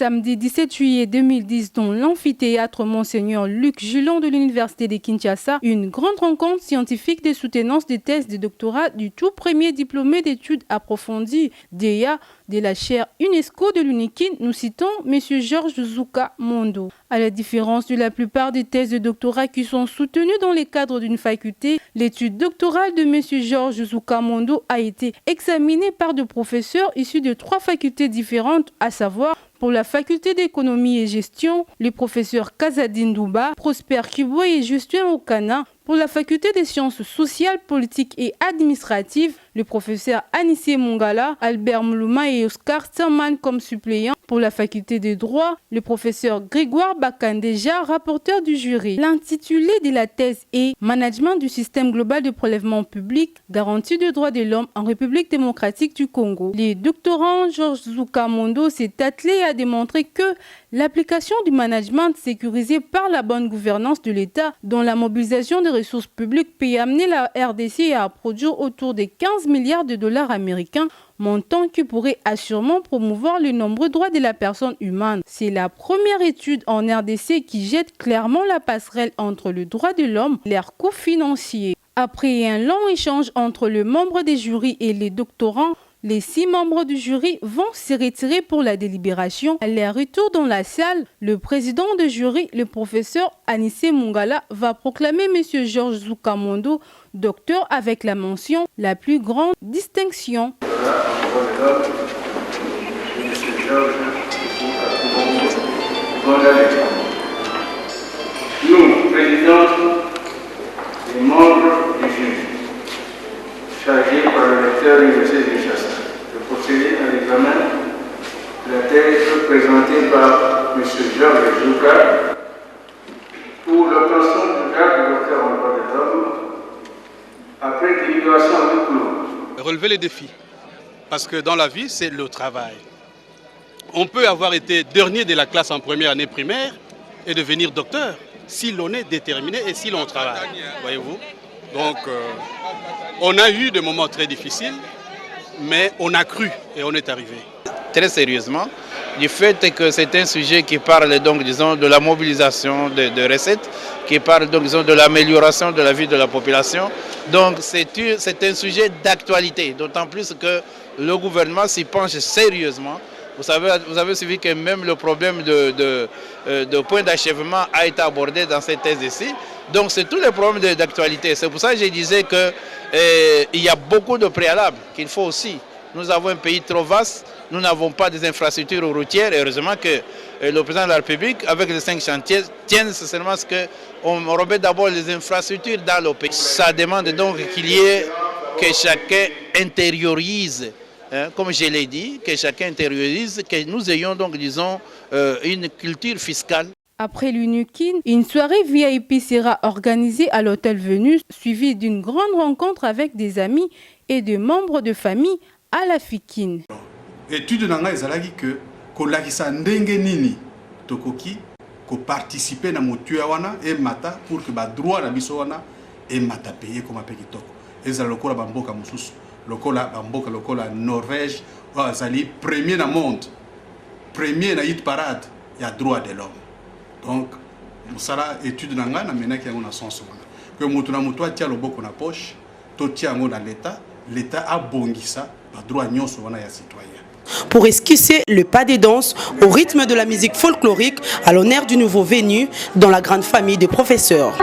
samedi 17 juillet 2010 dans l'amphithéâtre Monseigneur Luc Julon de l'Université de Kinshasa, une grande rencontre scientifique de soutenance des thèses de doctorat du tout premier diplômé d'études approfondies DEA de la chaire UNESCO de l'UNIKIN, nous citons M. Georges Zouka Mondo. À la différence de la plupart des thèses de doctorat qui sont soutenues dans les cadres d'une faculté, l'étude doctorale de M. Georges Zouka Mondo a été examinée par deux professeurs issus de 3 facultés différentes, à savoir pour la faculté d'économie et gestion, les professeurs Kazadine Douba, Prosper Kiboy et Justin Okana. Pour la faculté des sciences sociales, politiques et administratives, le professeur Anissé Mongala, Albert Moulouma et Oscar Serman comme suppléants. Pour la faculté des droits, le professeur Grégoire Bakandeja, rapporteur du jury. L'intitulé de la thèse est « Management du système global de prélèvement public, garantie des droits de l'homme en République démocratique du Congo ». Le doctorant Georges Zouka Mondo s'est attelé à démontrer que l'application du management sécurisé par la bonne gouvernance de l'État, dont la mobilisation des ressources publiques peut amener la RDC à produire autour de 15 milliards de dollars américains, montant qui pourrait assurément promouvoir les nombreux droits de la personne humaine. C'est la première étude en RDC qui jette clairement la passerelle entre le droit de l'homme et leurs coûts financiers. Après un long échange entre le membre des jurys et les doctorants, les 6 membres du jury vont se retirer pour la délibération. À leur retour dans la salle, le président du jury, le professeur Anissé Mongala, va proclamer M. Georges Zouka Mondo docteur avec la mention « La plus grande distinction ». Nous, présidents et membres du jury, chargés par le recteur de l'Université de Kinshasa de procéder à l'examen de la thèse présentée par M. Georges Zouka pour l'obtention du grade de docteur en droit de l'homme après délibération avec nous. Relever les défis, parce que dans la vie, c'est le travail. On peut avoir été dernier de la classe en première année primaire et devenir docteur si l'on est déterminé et si l'on travaille, voyez-vous. Donc, on a eu des moments très difficiles, mais on a cru et on est arrivé. Très sérieusement, du fait que c'est un sujet qui parle donc, disons, de la mobilisation de recettes, qui parle donc, disons, de l'amélioration de la vie de la population. Donc c'est un sujet d'actualité, d'autant plus que le gouvernement s'y penche sérieusement. Vous avez suivi que même le problème de point d'achèvement a été abordé dans cette thèse ici. Donc c'est tous les problèmes d'actualité. C'est pour ça que je disais qu'il y a beaucoup de préalables qu'il faut aussi. Nous avons un pays trop vaste, nous n'avons pas des infrastructures routières. Et heureusement que le président de la République, avec les 5 chantiers, tient seulement à ce qu'on remet d'abord les infrastructures dans le pays. Ça demande donc qu'il y ait que chacun intériorise. Comme je l'ai dit, que chacun intériorise, que nous ayons donc, disons, une culture fiscale. Après l'UNIKIN, une soirée VIP sera organisée à l'hôtel Venus, suivie d'une grande rencontre avec des amis et des membres de famille à la FIKIN. Étude nanga ezalaki que kolakisa ndenge nini tokoki ko participer na motuya wana et mata pour que ba droit na biso wana et mata payer comme a kitoko. Ezala lokola bamboka mususu. Lokola bamboka lokola Norvège azali premier na monde, premier na hit parade ya droit de l'homme. Donc musala étude nanga na menaki yango na sens wana que mutu na mutu atia loboko na poche to tia yango na l'état a bongisa ba droit nyonso wana ya citoyen. Pour esquisser le pas des danses au rythme de la musique folklorique à l'honneur du nouveau venu dans la grande famille des professeurs.